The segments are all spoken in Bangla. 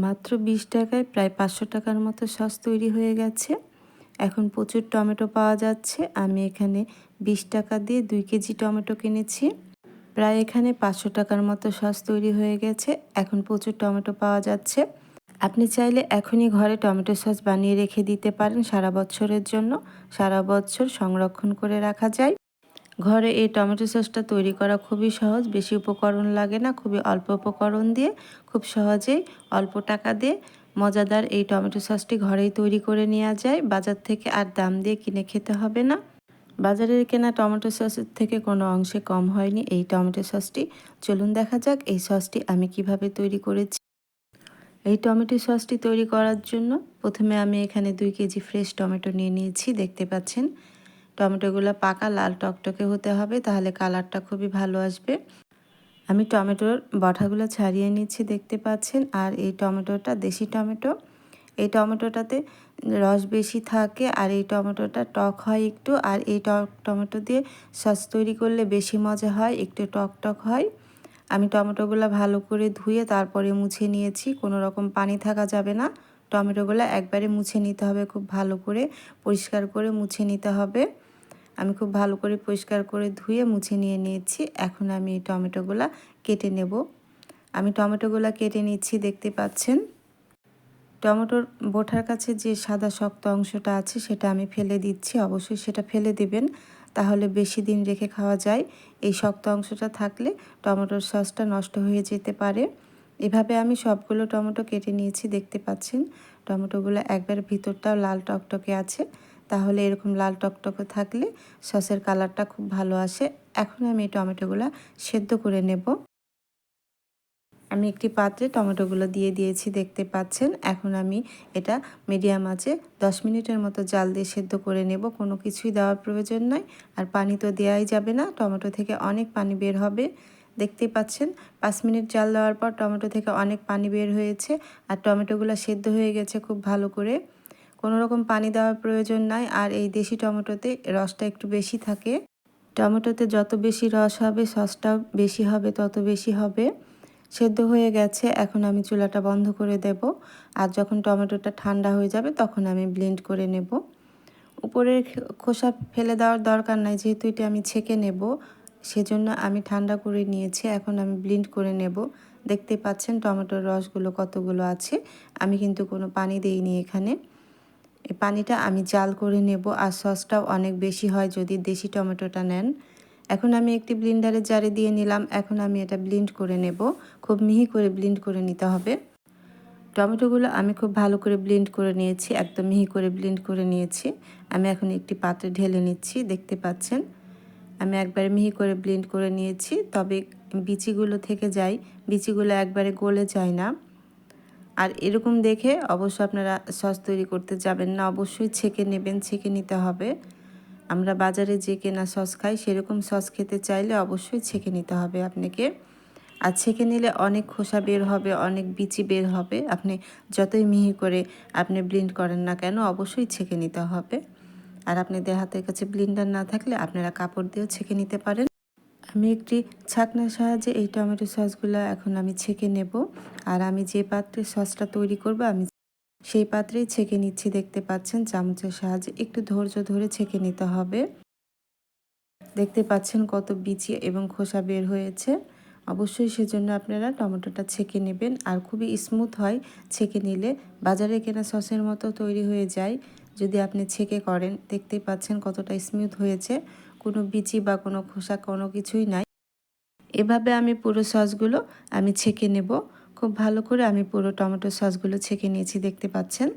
মাত্র 20 টাকায় প্রায় 500 টাকার মতো সস তৈরি হয়ে গেছে। এখন প্রচুর টমেটো পাওয়া যাচ্ছে। আমি এখানে 20 টাকা দিয়ে 2 কেজি টমেটো কিনেছি। প্রায় এখানে 500 টাকার মতো সস তৈরি হয়ে গেছে। এখন প্রচুর টমেটো পাওয়া যাচ্ছে। আপনি চাইলে এখনই ঘরে টমেটো সস বানিয়ে রেখে দিতে পারেন সারা বছরের জন্য। সারা বছর সংরক্ষণ করে রাখা যায়। ঘরে এই টমেটো সসটা তৈরি করা খুবই সহজ, বেশি উপকরণ লাগে না, খুবই অল্প উপকরণ দিয়ে খুব সহজেই অল্প টাকা দিয়ে মজাদার এই টমেটো সসটি ঘরেই তৈরি করে নেওয়া যায়। বাজার থেকে আর দাম দিয়ে কিনে খেতে হবে না। বাজারের কেনা টমেটো সসের থেকে কোনো অংশে কম হয়নি এই টমেটো সসটি। চলুন দেখা যাক এই সসটি আমি কিভাবে তৈরি করেছি। এই টমেটো সসটি তৈরি করার জন্য প্রথমে আমি এখানে 2 কেজি ফ্রেশ টমেটো নিয়ে নিয়েছি। দেখতে পাচ্ছেন টমেটোগুলো পাকা লাল টকটকে হতে হবে, তাহলে কালারটা খুবই ভালো আসবে। আমি টমেটোর বটাগুলো ছাড়িয়ে নিচ্ছি, দেখতে পাচ্ছেন। আর এই টমেটোটা দেশি টমেটো। এই টমেটোটাতে রস বেশি থাকে আর এই টমেটোটা টক হয় একটু। আর এই টমেটো দিয়ে সস তৈরি করলে বেশি মজা হয়, একটু টক টক হয়। আমি টমেটোগুলো ভালো করে ধুয়ে তারপরে মুছে নিয়েছি। কোনো রকম পানি থাকা যাবে না। টমেটোগুলো একবারে মুছে নিতে হবে, খুব ভালো করে পরিষ্কার করে মুছে নিতে হবে। আমি খুব ভালো করে পরিষ্কার করে ধুয়ে মুছে নিয়েছি। এখন আমি এই টমেটোগুলো কেটে নেব। আমি টমেটোগুলো কেটে নিচ্ছি, দেখতে পাচ্ছেন। টমেটোর বোটার কাছে যে সাদা শক্ত অংশটা আছে সেটা আমি ফেলে দিচ্ছি। অবশ্যই সেটা ফেলে দিবেন, তাহলে বেশি দিন রেখে খাওয়া যায়। এই শক্ত অংশটা থাকলে টমেটোর সসটা নষ্ট হয়ে যেতে পারে। এভাবে আমি সবগুলো টমেটো কেটে নিয়েছি, দেখতে পাচ্ছেন। টমেটোগুলো একবার ভিতরটাও লাল টকটকে আছে, তাহলে এরকম লাল টকটকে থাকলে সসের কালারটা খুব ভালো আসে। এখন আমি এই টমেটোগুলো সেদ্ধ করে নেব। আমি একটি পাত্রে টমেটোগুলো দিয়ে দিয়েছি, দেখতে পাচ্ছেন। এখন আমি এটা মিডিয়াম আঁচে 10 মিনিটের মতো জাল দিয়ে সেদ্ধ করে নেব। কোনো কিছুই দেওয়ার প্রয়োজন নয়। আর পানি তো দেওয়াই যাবে না, টমেটো থেকে অনেক পানি বের হবে। দেখতেই পাচ্ছেন 5 মিনিট জাল দেওয়ার পর টমেটো থেকে অনেক পানি বের হয়েছে আর টমেটোগুলো সেদ্ধ হয়ে গেছে খুব ভালো করে। কোনো রকম পানি দেওয়ার প্রয়োজন নাই। আর এই দেশি টমেটোতে রসটা একটু বেশি থাকে। টমেটোতে যত বেশি রস হবে সসটাও বেশি হবে, তত বেশি হবে। সেদ্ধ হয়ে গেছে, এখন আমি চুলাটা বন্ধ করে দেব। আর যখন টমেটোটা ঠান্ডা হয়ে যাবে তখন আমি ব্লেন্ড করে নেব। উপরের খোসা ফেলে দেওয়ার দরকার নাই, যেহেতু এটা আমি ছেঁকে নেব, সেজন্য আমি ঠান্ডা করে নিয়েছি। এখন আমি ব্লেন্ড করে নেব। দেখতে পাচ্ছেন টমেটোর রসগুলো কতগুলো আছে। আমি কিন্তু কোনো পানি দেইনি এখানে। এই পানিটা আমি জাল করে নেব। আর সসটাও অনেক বেশি হয় যদি দেশি টমেটোটা নেন। এখন আমি একটি ব্লেন্ডারের জারে দিয়ে নিলাম। এখন আমি এটা ব্লেন্ড করে নেব। খুব মিহি করে ব্লেন্ড করে নিতে হবে। টমেটোগুলো আমি খুব ভালো করে ব্লেন্ড করে নিয়েছি, একদম মিহি করে ব্লেন্ড করে নিয়েছি। আমি এখন একটি পাত্রে ঢেলে নিচ্ছি, দেখতে পাচ্ছেন। আমি একবারে মিহি করে ব্লেন্ড করে নিয়েছি, তবে বিচিগুলো থেকে যায়, বিচিগুলো একবারে গলে যায় না। আর এরকম দেখে অবশ্য আপনারা সস তৈরি করতে যাবেন না, অবশ্যই ছেঁকে নেবেন, ছেঁকে নিতে হবে। আমরা বাজারে যে কেনা সস খাই সেরকম সস খেতে চাইলে অবশ্যই ছেঁকে নিতে হবে আপনাকে। আর ছেঁকে নিলে অনেক খোসা বের হবে, অনেক বিচি বের হবে। আপনি যতই মিহি করে আপনি ব্লেন্ড করেন না কেন, অবশ্যই ছেঁকে নিতে হবে। আর আপনাদের হাতের কাছে ব্লেন্ডার না থাকলে আপনারা কাপড় দিয়েও ছেঁকে নিতে পারেন। আমি একটি ছাঁকনার সাহায্যে এই টমেটো সসগুলো এখন আমি ছেঁকে নেব। আর আমি যে পাত্রে সসটা তৈরি করব আমি সেই পাত্রেই ছেঁকে নিচ্ছি, দেখতে পাচ্ছেন। চামচের সাহায্যে একটু ধৈর্য ধরে ছেঁকে নিতে হবে। দেখতে পাচ্ছেন কত বিচি এবং খোসা বের হয়েছে। অবশ্যই সেজন্য আপনারা টমেটোটা ছেঁকে নেবেন। আর খুবই স্মুথ হয় ছেঁকে নিলে, বাজারে কেনা সসের মতো তৈরি হয়ে যায় যদি আপনি ছেঁকে করেন। দেখতেই পাচ্ছেন কতটা স্মুথ হয়েছে, কোনো বিচি বা কোনো খোসা কোনো কিছুই নাই। এভাবে আমি পুরো সসগুলো আমি ছেঁকে নেব। খুব ভালো করে আমি পুরো টমেটো সসগুলো ছেঁকে নিয়েছি, দেখতে পাচ্ছেন।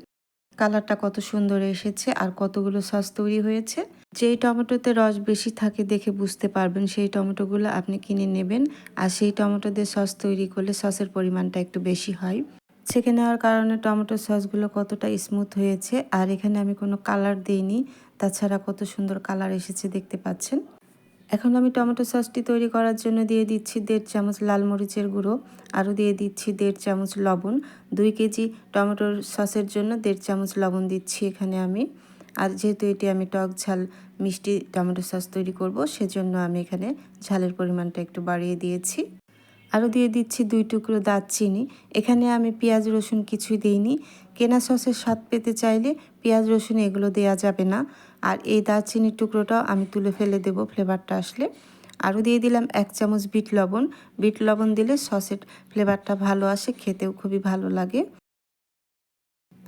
কালারটা কত সুন্দর এসেছে আর কতগুলো সস তৈরি হয়েছে। যেই টমেটোতে রস বেশি থাকে দেখে বুঝতে পারবেন, সেই টমেটোগুলো আপনি কিনে নেবেন। আর সেই টমেটো দিয়ে সস তৈরি করলে সসের পরিমাণটা একটু বেশি হয়। ছেঁকে নেওয়ার কারণে টমেটো সসগুলো কতটা স্মুথ হয়েছে। আর এখানে আমি কোনো কালার দিইনি, তাছাড়া কত সুন্দর কালার এসেছে, দেখতে পাচ্ছেন। এখন আমি টমেটো সসটি তৈরি করার জন্য দিয়ে দিচ্ছি 1.5 চামচ লাল মরিচের গুঁড়ো, আরও দিয়ে দিচ্ছি 1.5 চামচ লবণ। 2 কেজি টমেটোর সসের জন্য 1.5 চামচ লবণ দিচ্ছি এখানে আমি। আর যেহেতু এটি আমি টক ঝাল মিষ্টি টমেটো সস তৈরি করব, সেজন্য আমি এখানে ঝালের পরিমাণটা একটু বাড়িয়ে দিয়েছি। আরও দিয়ে দিচ্ছি 2 টুকরো দারচিনি। এখানে আমি পেঁয়াজ রসুন কিছুই দিইনি। কেনা সসের স্বাদ পেতে চাইলে পেঁয়াজ রসুন এগুলো দেওয়া যাবে না। আর এই দারচিনির টুকরোটাও আমি তুলে ফেলে দেব ফ্লেভারটা আসলে। আরও দিয়ে দিলাম 1 চামচ বিট লবণ। বিট লবণ দিলে সসের ফ্লেভারটা ভালো আসে, খেতেও খুবই ভালো লাগে।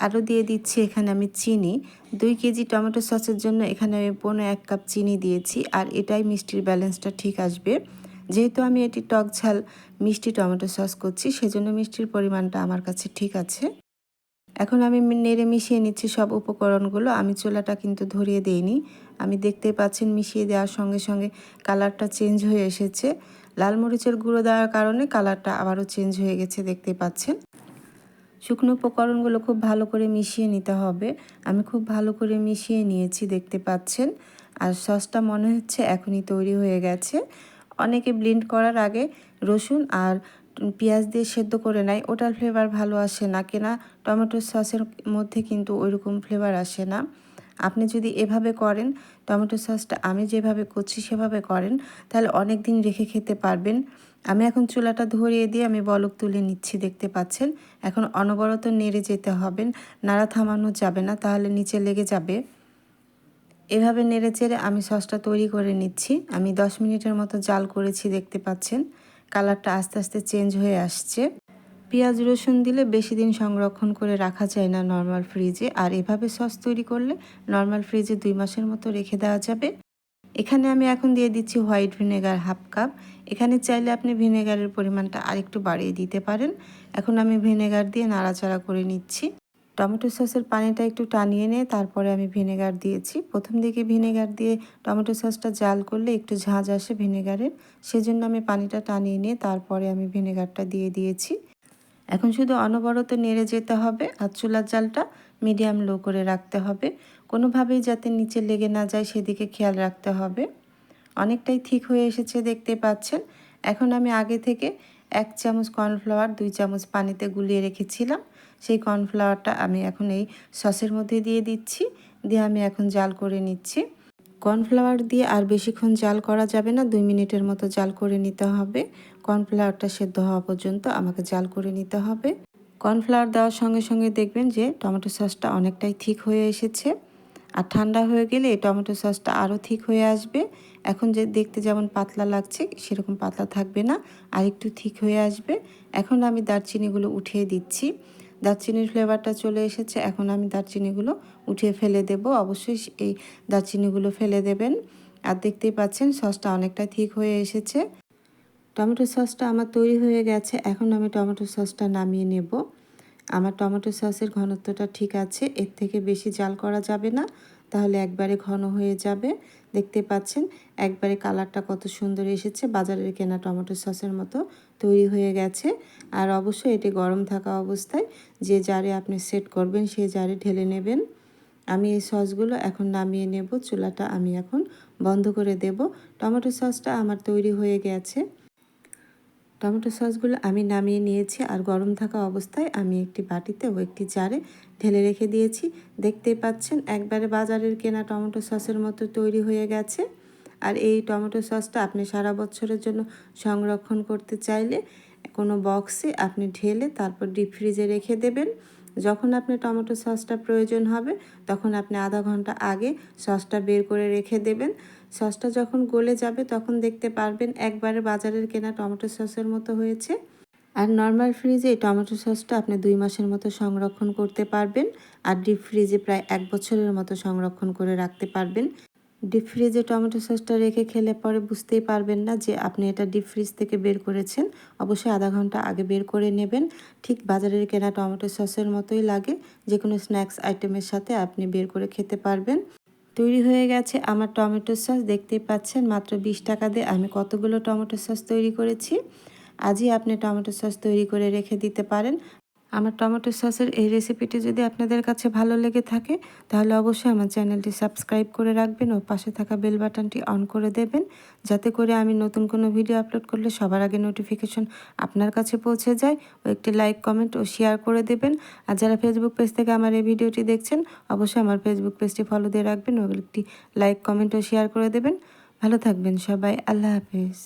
আরও দিয়ে দিচ্ছি এখানে আমি চিনি। 2 কেজি টমেটো সসের জন্য এখানে আমি 1 কাপ চিনি দিয়েছি। আর এটাই মিষ্টির ব্যালেন্সটা ঠিক আসবে। যেহেতু আমি এটি টক ঝাল মিষ্টি টমেটো সস করছি, সেজন্য মিষ্টির পরিমাণটা আমার কাছে ঠিক আছে। এখন আমি নেড়ে মিশিয়ে নিচ্ছি সব উপকরণগুলো। আমি চুলাটা কিন্তু ধরিয়ে দেইনি। আমি দেখতে পাচ্ছেন মিশিয়ে দেওয়ার সঙ্গে সঙ্গে কালারটা চেঞ্জ হয়ে এসেছে। লাল মরিচের গুঁড়ো দেওয়ার কারণে কালারটা আবারও চেঞ্জ হয়ে গেছে, দেখতে পাচ্ছেন। শুকনো উপকরণগুলো খুব ভালো করে মিশিয়ে নিতে হবে। আমি খুব ভালো করে মিশিয়ে নিয়েছি, দেখতে পাচ্ছেন। আর সসটা মনে হচ্ছে এখনই তৈরি হয়ে গেছে। অনেকে ব্লেন্ড করার আগে রসুন আর পেঁয়াজ দিয়ে সেদ্ধ করে নেয়, ওটার ফ্লেভার ভালো আসে না। কেনা টমেটো সসের মধ্যে কিন্তু ওইরকম ফ্লেভার আসে না। আপনি যদি এভাবে করেন, টমেটো সসটা আমি যেভাবে করছি সেভাবে করেন, তাহলে অনেক দিন রেখে খেতে পারবেন। আমি এখন চুলাটা ধরিয়ে দিয়ে আমি বলক তুলে নিচ্ছি, দেখতে পাচ্ছেন। এখন অনবরত নেড়ে যেতে হবে, নাড়া থামানো যাবে না, তাহলে নিচে লেগে যাবে। এভাবে নেড়ে চেড়ে আমি সসটা তৈরি করে নিচ্ছি। আমি 10 মিনিটের মতো জাল করেছি, দেখতে পাচ্ছেন। কালারটা আস্তে আস্তে চেঞ্জ হয়ে আসছে। পেঁয়াজ রসুন দিলে বেশি দিন সংরক্ষণ করে রাখা যায় না নর্মাল ফ্রিজে। আর এভাবে সস তৈরি করলে নর্মাল ফ্রিজে 2 মাসের মতো রেখে দেওয়া যাবে। এখানে আমি এখন দিয়ে দিচ্ছি হোয়াইট ভিনেগার 1/2 কাপ। এখানে চাইলে আপনি ভিনেগারের পরিমাণটা আরেকটু বাড়িয়ে দিতে পারেন। এখন আমি ভিনেগার দিয়ে নাড়াচাড়া করে নিচ্ছি। টমেটো সসের পানিটা একটু টানিয়ে নিয়ে তারপরে আমি ভিনেগার দিয়েছি। প্রথম দিকে ভিনেগার দিয়ে টমেটো সসটা জাল করলে একটু ঝাঁঝ আসে ভিনেগারের, সেজন্য আমি পানিটা টানিয়ে নিয়ে তারপরে আমি ভিনেগারটা দিয়ে দিয়েছি। এখন শুধু অনবরত নেড়ে যেতে হবে আর চুলার জালটা মিডিয়াম লো করে রাখতে হবে। কোনোভাবেই যাতে নিচে লেগে না যায় সেদিকে খেয়াল রাখতে হবে। অনেকটাই ঠিক হয়ে এসেছে, দেখতে পাচ্ছেন। এখন আমি আগে থেকে 1 চামচ কর্নফ্লাওয়ার 2 চামচ পানিতে গুলিয়ে রেখেছিলাম। সেই কর্নফ্লাওয়ারটা আমি এখন এই সসের মধ্যে দিয়ে দিচ্ছি। দিয়ে আমি এখন জাল করে নিচ্ছি। কর্নফ্লাওয়ার দিয়ে আর বেশিক্ষণ জাল করা যাবে না, 2 মিনিটের মতো জাল করে নিতে হবে। কর্নফ্লাওয়ারটা সেদ্ধ হওয়া পর্যন্ত আমাকে জাল করে নিতে হবে। কর্নফ্লাওয়ার দেওয়ার সঙ্গে সঙ্গে দেখবেন যে টমেটো সসটা অনেকটাই ঠিক হয়ে এসেছে। আর ঠান্ডা হয়ে গেলে এই টমেটো সসটা আরও ঠিক হয়ে আসবে। এখন যে দেখতে যেমন পাতলা লাগছে সেরকম পাতলা থাকবে না, আর একটু ঠিক হয়ে আসবে। এখন আমি দারচিনিগুলো উঠিয়ে দিচ্ছি। দারচিনির ফ্লেভারটা চলে এসেছে, এখন আমি দারচিনিগুলো উঠিয়ে ফেলে দেব। অবশ্যই এই দারচিনিগুলো ফেলে দেবেন। আর দেখতেই পাচ্ছেন সসটা অনেকটা ঠিক হয়ে এসেছে। টমেটো সসটা আমার তৈরি হয়ে গেছে। এখন আমি টমেটো সসটা নামিয়ে নেব। আমার টমেটো সসের ঘনত্বটা ঠিক আছে, এর থেকে বেশি জাল করা যাবে না, তাহলে একবারে ঘন হয়ে যাবে। দেখতে পাচ্ছেন একবারে কালারটা কত সুন্দর এসেছে, বাজারের কেনা টমেটো সসের মতো তৈরি হয়ে গেছে। আর অবশ্যই এটি গরম থাকা অবস্থায় যে জারে আপনি সেট করবেন সেই জারে ঢেলে নেবেন। আমি এই সসগুলো এখন নামিয়ে নেব। চুলাটা আমি এখন বন্ধ করে দেব। টমেটো সসটা আমার তৈরি হয়ে গেছে। টমেটো সসগুলো আমি নামিয়ে নিয়েছি আর গরম থাকা অবস্থায় আমি একটি বাটিতে ও একটি জারে ঢেলে রেখে দিয়েছি। দেখতেই পাচ্ছেন একবারে বাজারের কেনা টমেটো সসের মতো তৈরি হয়ে গেছে। আর এই টমেটো সসটা আপনি সারা বছরের জন্য সংরক্ষণ করতে চাইলে কোনো বক্সে আপনি ঢেলে তারপর ডিপ ফ্রিজে রেখে দেবেন। যখন আপনার টমেটো সসটা প্রয়োজন হবে তখন আপনি আধা ঘন্টা আগে সসটা বের করে রেখে দেবেন। সসটা যখন গলে যাবে তখন দেখতে পারবেন একবারে বাজারের কেনা টমেটো সসের মতো হয়েছে। আর নর্মাল ফ্রিজে এই টমেটো সসটা আপনি 2 মাসের মতো সংরক্ষণ করতে পারবেন। আর ডিপ ফ্রিজে প্রায় 1 বছরের মতো সংরক্ষণ করে রাখতে পারবেন। ডিপ ফ্রিজে টমেটো সসটা রেখে খেলে পরে বুঝতেই পারবেন না যে আপনি এটা ডিপ ফ্রিজ থেকে বের করেছেন। অবশ্যই আধা ঘন্টা আগে বের করে নেবেন। ঠিক বাজারের কেনা টমেটো সসের মতোই লাগে, যে কোনো স্ন্যাক্স আইটেমের সাথে আপনি বের করে খেতে পারবেন। তৈরি হয়ে গেছে আমার টমেটো সস, দেখতেই পাচ্ছেন। মাত্র 20 টাকা দিয়ে আমি কতগুলো টমেটো সস তৈরি করেছি। আজই আপনি টমেটো সস তৈরি করে রেখে দিতে পারেন। আমার টমেটো সসের এই রেসিপিটি যদি আপনাদের কাছে ভালো লেগে থাকে তাহলে অবশ্যই আমার চ্যানেলটি সাবস্ক্রাইব করে রাখবেন ও পাশে থাকা বেল বাটনটি অন করে দেবেন, যাতে করে আমি নতুন কোনো ভিডিও আপলোড করলে সবার আগে নোটিফিকেশন আপনার কাছে পৌঁছে যায়। ও একটি লাইক, কমেন্ট ও শেয়ার করে দেবেন। আর যারা ফেসবুক পেজ থেকে আমার এই ভিডিওটি দেখছেন অবশ্যই আমার ফেসবুক পেজটি ফলো দিয়ে রাখবেন ও একটি লাইক, কমেন্ট ও শেয়ার করে দেবেন। ভালো থাকবেন সবাই। আল্লাহ হাফেজ।